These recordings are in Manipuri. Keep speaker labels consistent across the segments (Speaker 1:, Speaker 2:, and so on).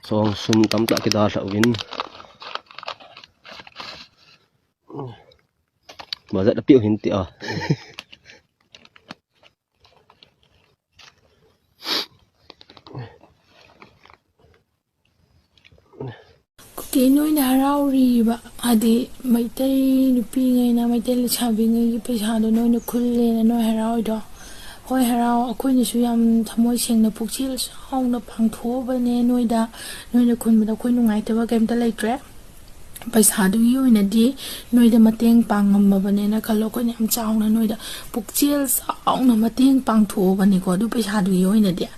Speaker 1: song sum tam tak kita sa win bazat tapi hinti ah
Speaker 2: Kí nuôi na rau rì bạ adi mấy tay nupi ngay na mấy tay là chả bị ngay cái sao đó nuôi nó khul lên là nuôi rau đó hồi rau khôi như suy am tham môi xem nó phục chi là xong nó bằng thua bên này nuôi đã nuôi nó khul mà nó khôi ngayแต่ว่าเกมตะเลยแกรไปสาดูอยู่นะดิหน่วยเดมาเตียงปังมาบันนี้นะคันเราก็ยังเจ้านะหน่วยเดปุกเจียลสองนะมาเตียงปังถูบันนี้ก็ดูไปสาดูอยู่นะเดีย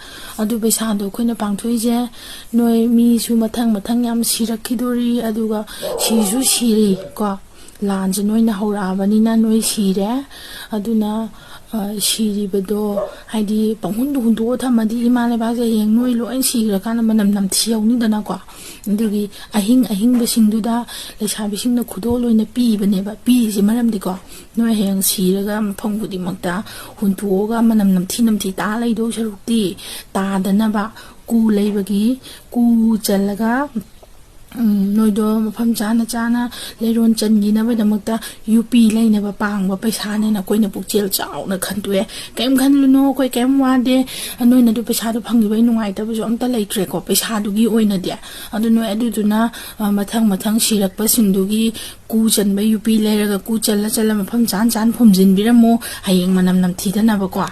Speaker 2: ดูไปสาดูคนนะปังถูเจหน่วยมีชูมาทั้งยำชีรักคิดรีดูก็ชีชูชีรีก็ลานจะหน่วยนะหัวราบันนี้นะหน่วยชีเดดูนะชีรีบดให้ดีปังหุ่นตัวทำมาดีมาเลยบ้างจะยังหน่วยล้วนชีแล้วกันมันนำเที่ยวนี่เดนะกว่าดูกีอาหิงไปสิ่งดูได้เลยชาไปสิ่งนักขุดลอยในปีบันเนี่ยแบบปีสิมันนำดีกว่าหน่วยแห่งชีแล้วก็พงบุตรมักตาหุ่นตัวก็มันนำที่ตาเลยดูชลุตีตาเดนะบะกูเลยบกี้กูจันแล้วก็หน่วยโดมาพัมจานะเลยโดนจันยีนะไปดมักตายูปีเลยเนี่ยปางว่าไปชาเนี่ยนะก้อยเนี่ยปุกเจียวเจ้านะคันตัวแกมคันลุโน่ก้อยแกมวาเดหน่วยนะดูไปชาดูพังอยู่ไว้หน่วยแต่ไปจอมตะเลยเกรกว่าไปชาดูกี้โอ้ยนะเดียดูหน่วยดูนะมาทั้งชีรักไปสิ่งดูกี้กูจันไปยูปีเลยแล้วก็กูจันแล้วมาพัมจานผมจินบิระโมให้ยังมานำทีท่านนะบกว่า